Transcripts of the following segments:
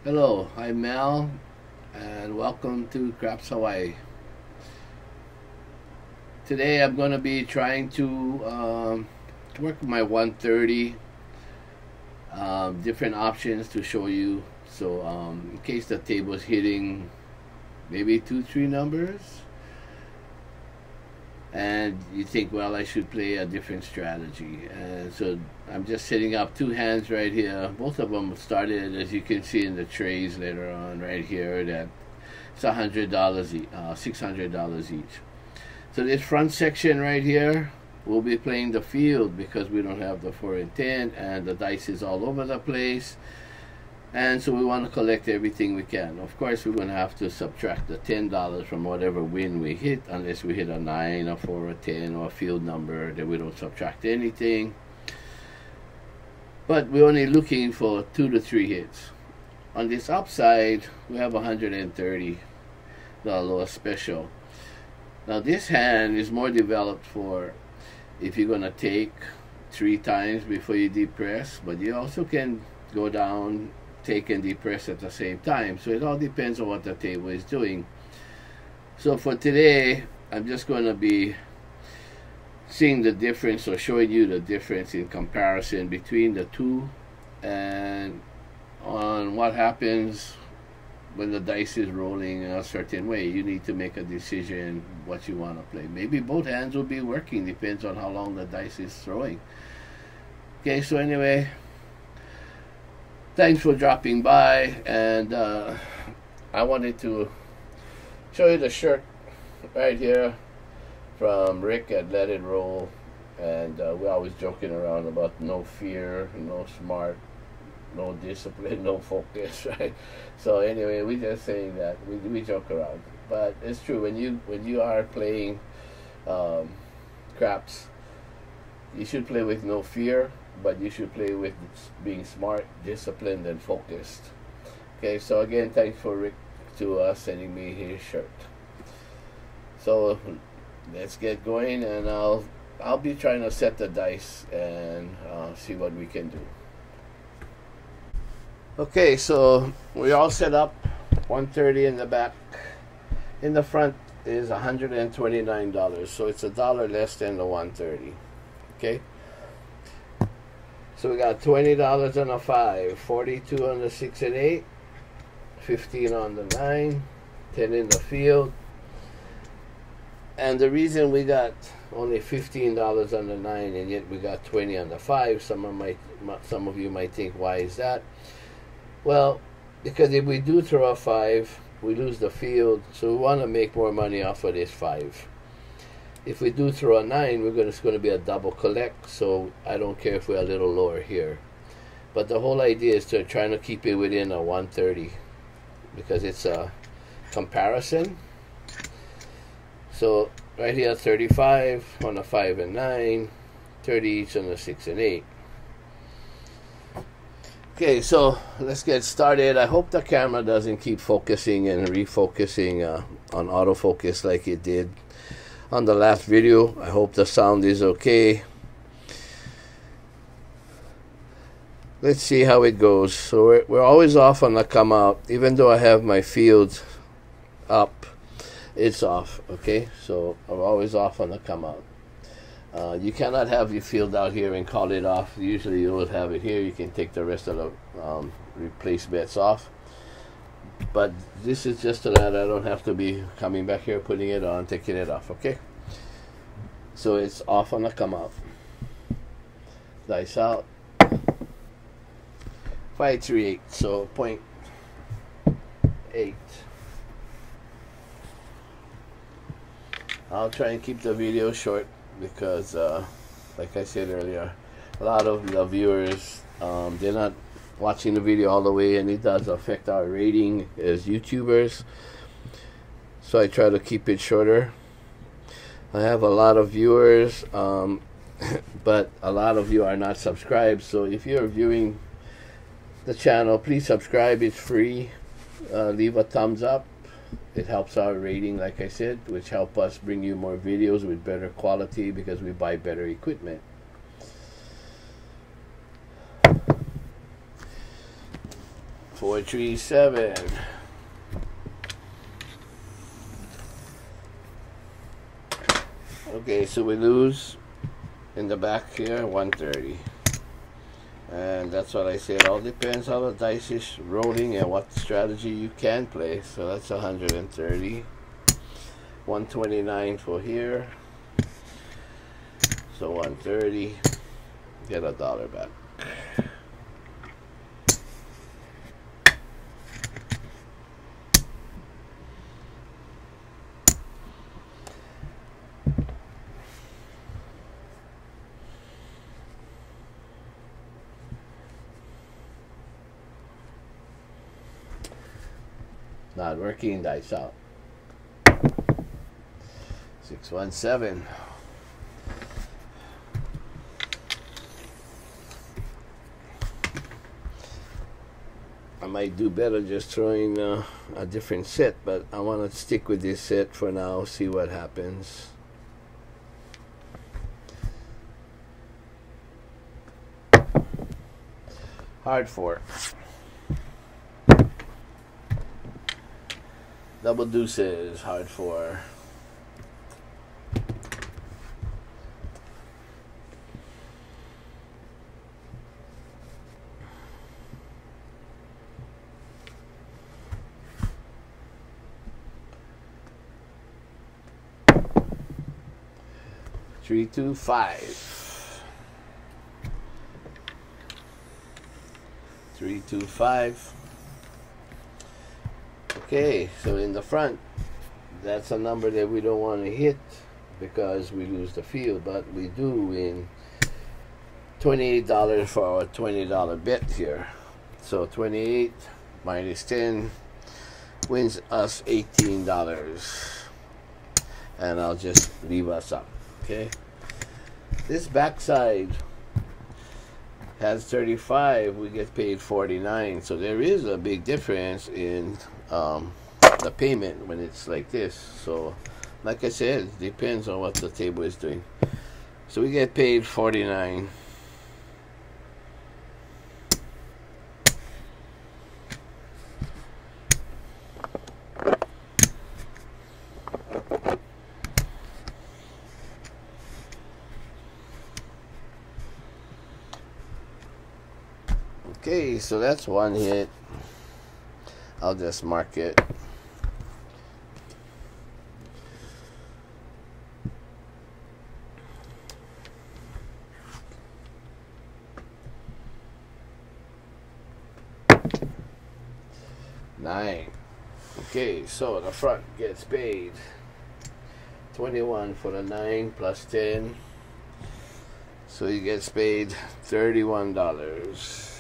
Hello, I'm Mel, and welcome to Craps Hawaii. Today I'm going to be trying to work with my 130, different options to show you. So in case the table's hitting maybe 2-3 numbers, and you think, well, I should play a different strategy. And so I'm just setting up two hands right here. Both of them started, as you can see in the trays later on right here, that it's $100 each, $600 each. So this front section right here, we'll be playing the field because we don't have the 4 and 10, and the dice is all over the place. And so we want to collect everything we can. Of course, we're going to have to subtract the $10 from whatever win we hit, unless we hit a 9, a 4, a 10, or a field number, then we don't subtract anything. But we're only looking for 2 to 3 hits. On this upside, we have 130, the Aloha Special. Now this hand is more developed for if you're going to take 3 times before you depress, but you also can go down, take and depress at the same time. So it all depends on what the table is doing. So for today, I'm just going to be seeing the difference, or showing you the difference in comparison between the two, and on what happens when the dice is rolling in a certain way. You need to make a decision what you want to play. Maybe both hands will be working, depends on how long the dice is throwing. Okay, so anyway, thanks for dropping by, and I wanted to show you the shirt right here from Rick at Let It Roll. And we're always joking around about no fear, no smart, no discipline, no focus, right? So anyway, we just saying that we joke around, but it's true. When you are playing craps, you should play with no fear, but you should play with being smart, disciplined, and focused. Okay, so again, thanks for Rick to sending me his shirt. So let's get going, and I'll be trying to set the dice and see what we can do. Okay, so we're all set up. 130 in the back. In the front is $129, so it's $1 less than the 130. Okay. So we got $20 on a 5, 42 on the 6 and 8, 15 on the 9, 10 in the field. And the reason we got only $15 on the 9 and yet we got 20 on the 5, some of you might think, why is that? Well, because if we do throw a 5, we lose the field, so we want to make more money off of this 5. If we do throw a 9, it's going to be a double collect, so I don't care if we're a little lower here. But the whole idea is to try to keep it within a 130, because it's a comparison. So right here, 35 on the 5 and 9, 30 each on the 6 and 8. Okay, so let's get started. I hope the camera doesn't keep focusing and refocusing on autofocus like it did on the last video. I hope the sound is okay. Let's see how it goes. So we're always off on the come out. Even though I have my field up, it's off. Okay, so I'm always off on the come out. You cannot have your field out here and call it off. Usually you will have it here. You can take the rest of the replace bets off. But this is just so that I don't have to be coming back here, putting it on, taking it off. Okay? So it's off on the come out. Dice out. 538. So 0.8. I'll try and keep the video short, because like I said earlier, a lot of the viewers, they're not watching the video all the way, and it does affect our rating as YouTubers, so I try to keep it shorter. I have a lot of viewers, but a lot of you are not subscribed, so if you're viewing the channel, please subscribe. It's free. Leave a thumbs up. It helps our rating, like I said, which help us bring you more videos with better quality, because we buy better equipment. 437. Okay, so we lose in the back here 130. And that's what I said. It all depends how the dice is rolling and what strategy you can play. So that's 130. 129 for here. So 130. Get $1 back. Not working, dice out. 617. I might do better just throwing a different set, but I want to stick with this set for now, see what happens. Hard four. Double deuces, hard four. Three, two, five. 3, 2, 5. Okay, so in the front, that's a number that we don't want to hit because we lose the field, but we do win $28 for our $20 bet here. So 28 minus 10 wins us $18, and I'll just leave us up. Okay, this backside has 35, we get paid 49, so there is a big difference in the payment when it's like this. So like I said, it depends on what the table is doing. So we get paid 49. Okay, so that's one hit. I'll just mark it. Nine. Okay, so the front gets paid 21 for the 9 plus 10. So he gets paid $31.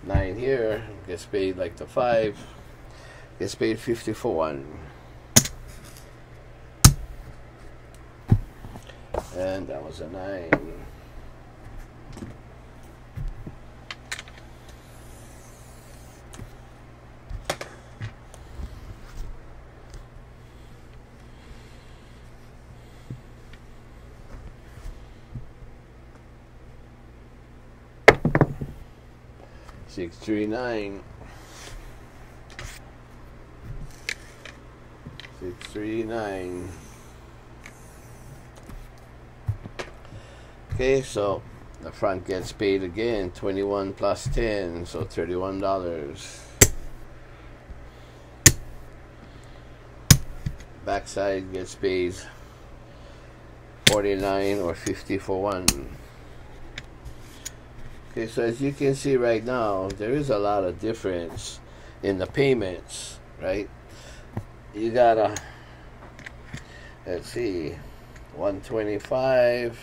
Nine here gets paid like the 5, gets paid 50 for 1, and that was a 9. Six, 3, 9. 6, 3, 9. Okay, so the front gets paid again, 21 plus 10, so $31. Backside gets paid 49 or 50 for 1. Okay, so as you can see right now, there is a lot of difference in the payments, right? You gotta, let's see, 125,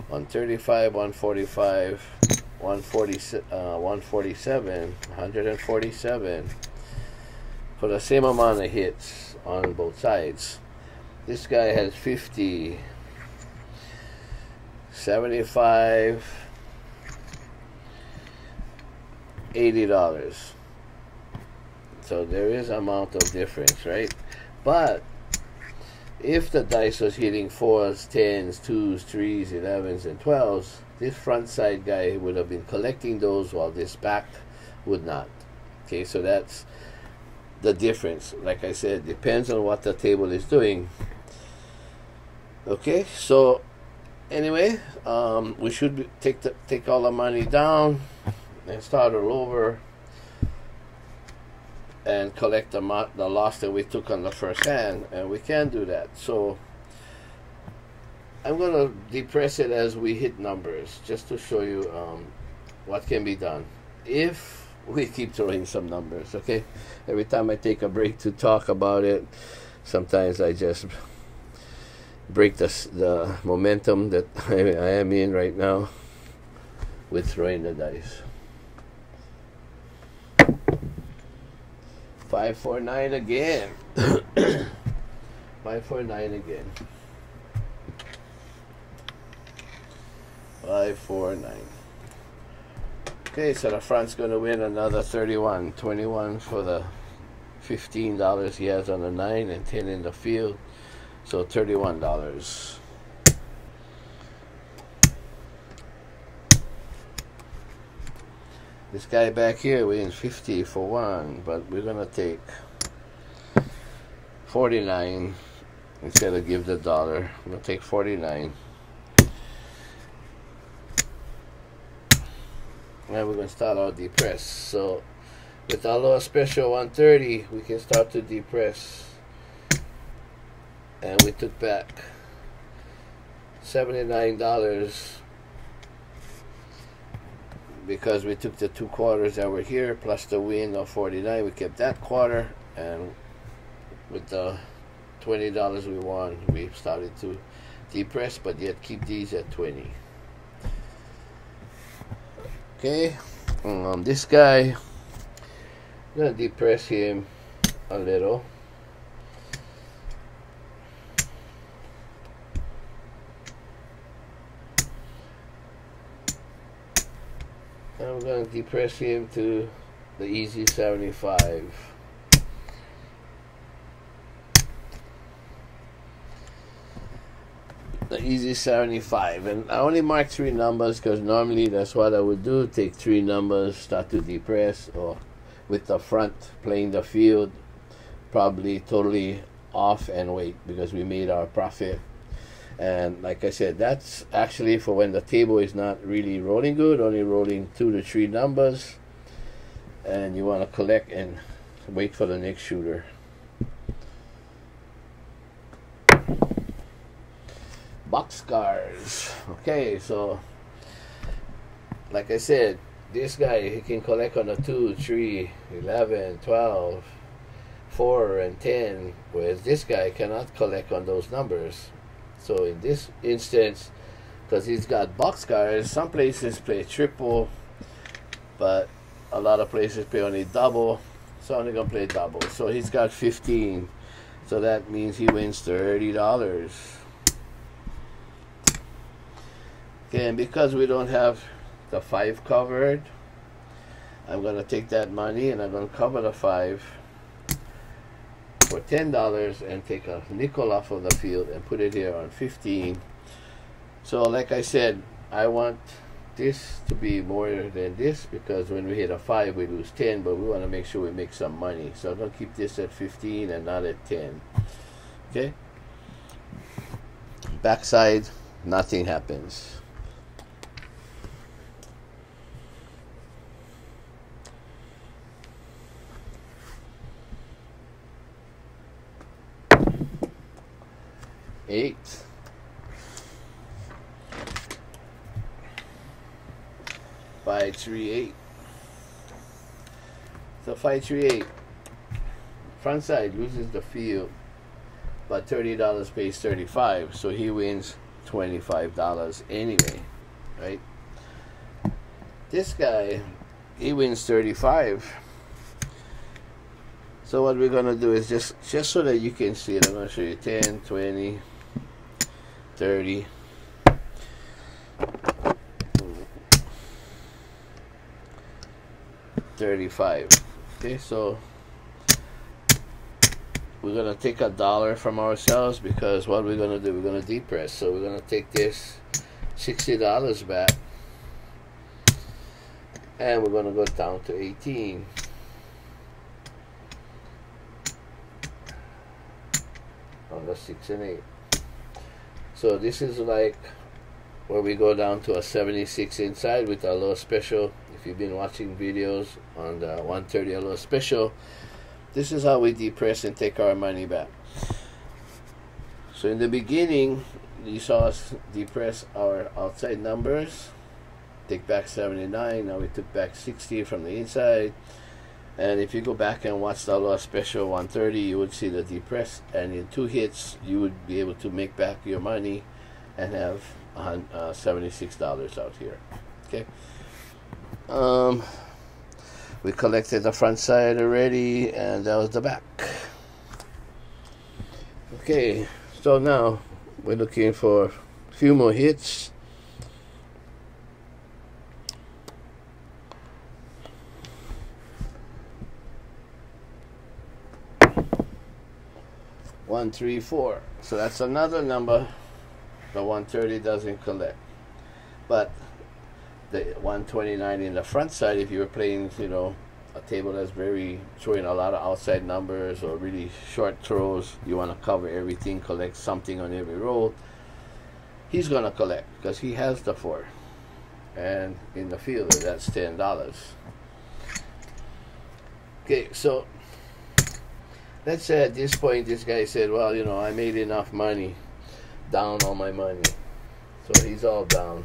135, 145, 147, 147 for the same amount of hits on both sides. This guy has 50, 75, $80. So there is amount of difference, right? But if the dice was hitting 4s, 10s, 2s, 3s, 11s, and 12s, this front side guy would have been collecting those while this back would not. Okay, so that's the difference. Like I said, depends on what the table is doing. Okay, so anyway, we should take all the money down and start all over and collect the loss that we took on the first hand, and we can do that. So I'm going to depress it as we hit numbers, just to show you what can be done if we keep throwing some numbers. Okay, every time I take a break to talk about it, sometimes I just break the momentum that I am in right now with throwing the dice. 549 again. 549 again. 549. Okay, so the front's going to win another 31. 21 for the $15 he has on the 9 and 10 in the field. So $31. This guy back here wins 50 for 1, but we're gonna take 49 instead of give the dollar. I'm gonna take 49. Now we're gonna start our depress. So with Aloha Special 130, we can start to depress. And we took back $79 because we took the 2 quarters that were here plus the win of 49. We kept that quarter, and with the $20 we won, we started to depress, but yet keep these at 20. Okay, this guy, I'm gonna depress him a little. I'm going to depress him to the easy 75. The easy 75. And I only marked 3 numbers because normally that's what I would do. Take 3 numbers, start to depress, or with the front playing the field, probably totally off and wait because we made our profit. And like I said, that's actually for when the table is not really rolling good, only rolling 2 to 3 numbers, and you want to collect and wait for the next shooter. Boxcars. Okay, so like I said, this guy, he can collect on the 2, 3, 11, 12, 4, and 10, whereas this guy cannot collect on those numbers. So in this instance, because he's got boxcars, some places play triple, but a lot of places play only double, so I'm only going to play double. So he's got 15, so that means he wins $30. Okay, and because we don't have the 5 covered, I'm going to take that money and I'm going to cover the 5 for $10 and take a nickel off of the field and put it here on 15. So like I said, I want this to be more than this because when we hit a 5 we lose 10, but we want to make sure we make some money. So I'm going to keep this at 15 and not at 10. Okay, backside, nothing happens. $8. $538. So $538. Front side loses the field, but $30 pays 35, so he wins $25 anyway, right? This guy, he wins 35. So what we're gonna do is just so that you can see it, I'm gonna show you 10, 20, 30, 35. Okay, so we're gonna take $1 from ourselves, because what we're gonna do, we're gonna depress. So we're gonna take this $60 back, and we're gonna go down to 18. On the 6 and 8. So this is like where we go down to a 76 inside with our Aloha Special. If you've been watching videos on the 130 Aloha Special, this is how we depress and take our money back. So in the beginning, you saw us depress our outside numbers, take back 79. Now we took back 60 from the inside. And if you go back and watch the Aloha Special 130, you would see the depress, and in 2 hits you would be able to make back your money and have $76 out here. Okay. We collected the front side already, and that was the back. Okay, so now we're looking for a few more hits. One, 3, 4. So that's another number the 130 doesn't collect. But the 129 in the front side, if you're playing, you know, a table that's very throwing a lot of outside numbers or really short throws, you want to cover everything, collect something on every roll, he's gonna collect because he has the 4. And in the field, that's $10. Okay, so let's say at this point this guy said, well, you know, I made enough money, down all my money. So he's all down.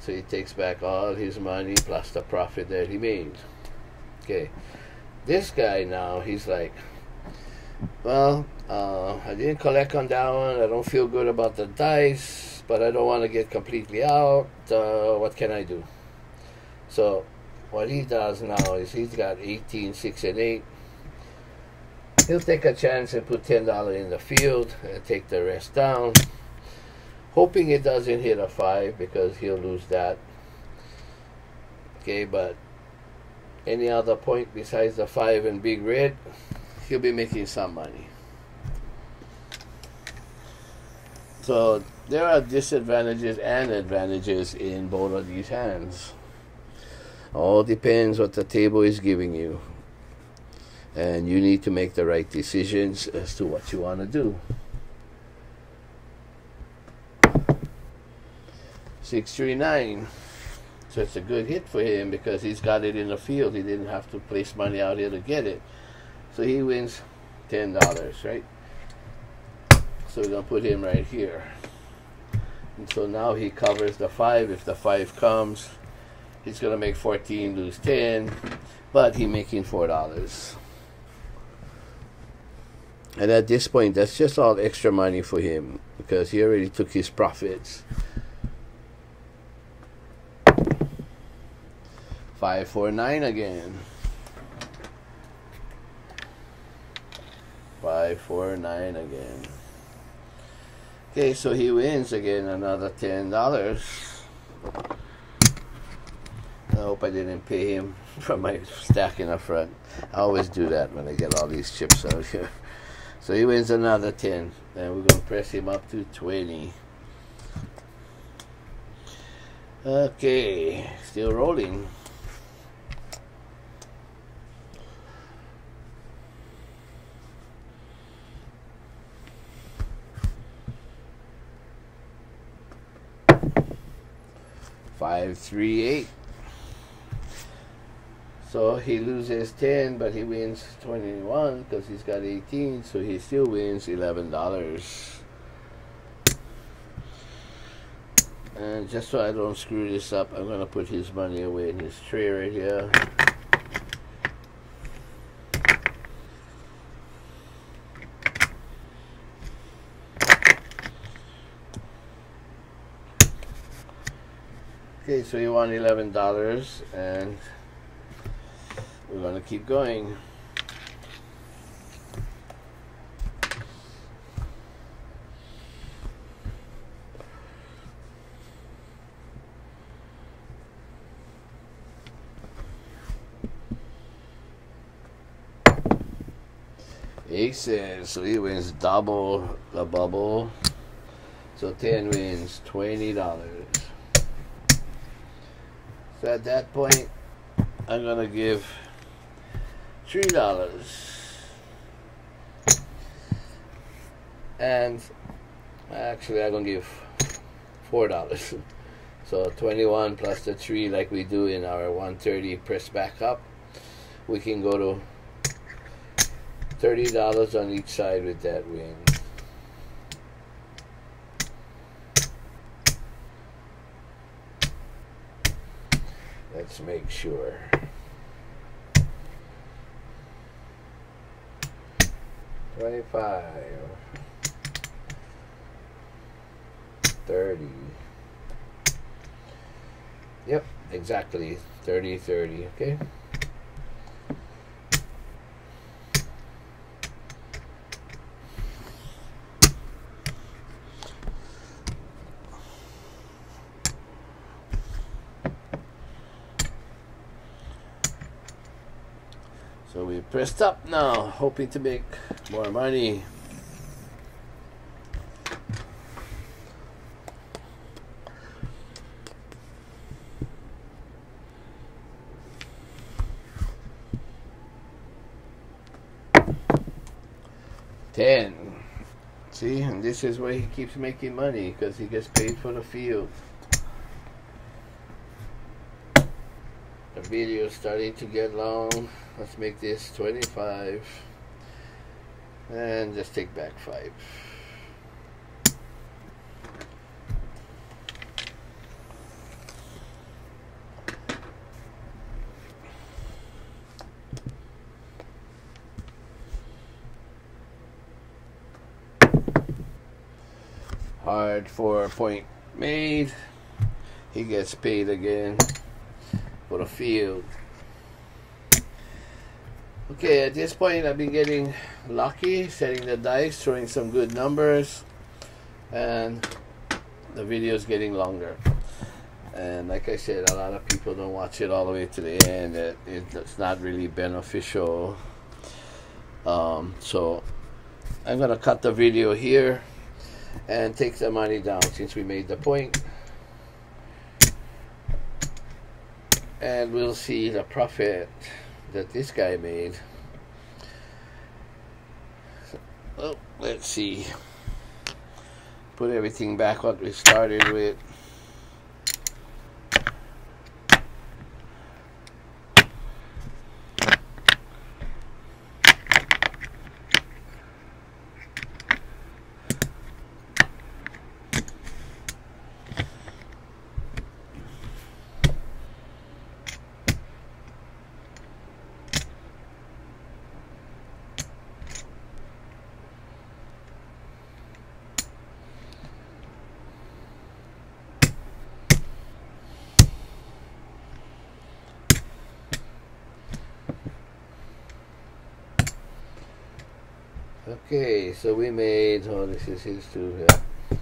So he takes back all his money plus the profit that he made. Okay, this guy now, he's like, well, I didn't collect on that one, I don't feel good about the dice, but I don't want to get completely out. What can I do? So what he does now is he's got 18, 6, and 8. He'll take a chance and put $10 in the field and take the rest down, hoping it doesn't hit a 5 because he'll lose that. Okay, but any other point besides the 5 and big red, he'll be making some money. So there are disadvantages and advantages in both of these hands. All depends what the table is giving you, and you need to make the right decisions as to what you want to do. 639. So it's a good hit for him because he's got it in the field. He didn't have to place money out here to get it. So he wins $10, right? So we're going to put him right here. And so now he covers the 5. If the 5 comes, he's going to make 14, lose 10, but he's making $4. And at this point, that's just all extra money for him because he already took his profits. 5, 4, 9 again. 5, 4, 9 again. Okay, so he wins again another $10. I hope I didn't pay him for my stack in the front. I always do that when I get all these chips out here. So he wins another 10, and we're going to press him up to 20. Okay, still rolling. Five, 3, 8. So he loses 10, but he wins 21 because he's got 18, so he still wins $11. And just so I don't screw this up, I'm going to put his money away in his tray right here. Okay, so you won $11, and we're going to keep going. Aces, so he wins double the bubble. So 10 wins, $20. So at that point, I'm gonna give $3. And actually, I'm gonna give $4. So 21 plus the 3, like we do in our 130 press back up. We can go to $30 on each side with that win. Let's make sure. 25, 30. Yep, exactly. 30, 30, okay? So we pressed up now, hoping to make more money. $10. See, and this is where he keeps making money, because he gets paid for the field. The video is starting to get long. Let's make this 25 and just take back 5. Hard 4-point made. He gets paid again for the field. Okay, at this point I've been getting lucky, setting the dice, throwing some good numbers, and the video is getting longer. And like I said, a lot of people don't watch it all the way to the end. It's not really beneficial. So I'm gonna cut the video here and take the money down since we made the point. And we'll see the profit that this guy made. Well, let's see. Put everything back what we started with. Okay, so we made, oh, this is his too, yeah.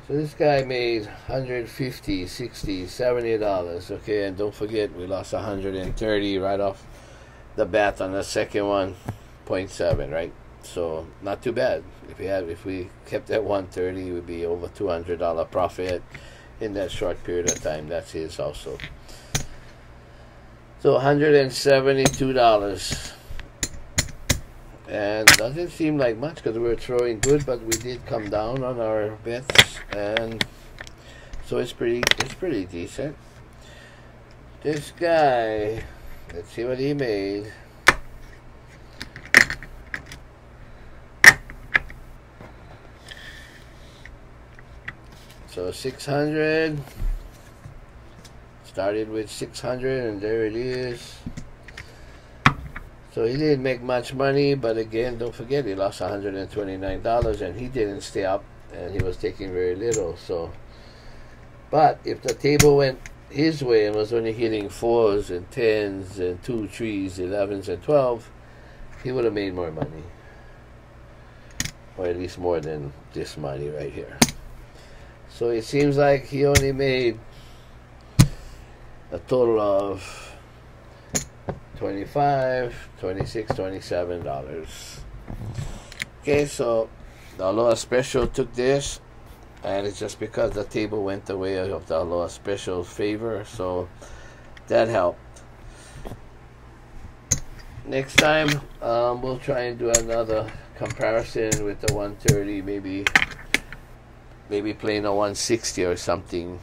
So this guy made $150, $60, $70. Okay, and don't forget we lost 130 right off the bat on the second one, 0.7, right? So not too bad. If we kept at 130, it would be over $200 profit in that short period of time. That's his also. So $172. And doesn't seem like much because we were throwing good, but we did come down on our bets, and so it's pretty decent. This guy, let's see what he made. So 600. Started with 600, and there it is. So he didn't make much money, but again, don't forget he lost $129, and he didn't stay up, and he was taking very little. So, but if the table went his way and was only hitting 4s and 10s and 2 3s, 11s and 12, he would have made more money, or at least more than this money right here. So it seems like he only made a total of $25, $26, $27. Okay, so the Aloha Special took this, and it's just because the table went the way of the Aloha Special's favor, so that helped. Next time, we'll try and do another comparison with the 130, maybe playing a 160 or something.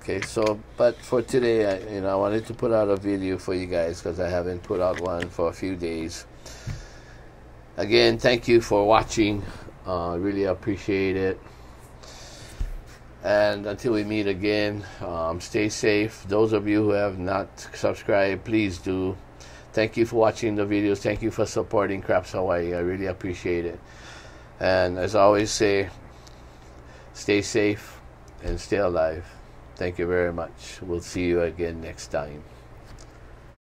Okay, so but for today, I wanted to put out a video for you guys because I haven't put out one for a few days. Again, thank you for watching. Really appreciate it. And until we meet again, stay safe. Those of you who have not subscribed, please do. Thank you for watching the videos. Thank you for supporting Craps Hawaii. I really appreciate it. And as I always say, stay safe and stay alive. Thank you very much. We'll see you again next time.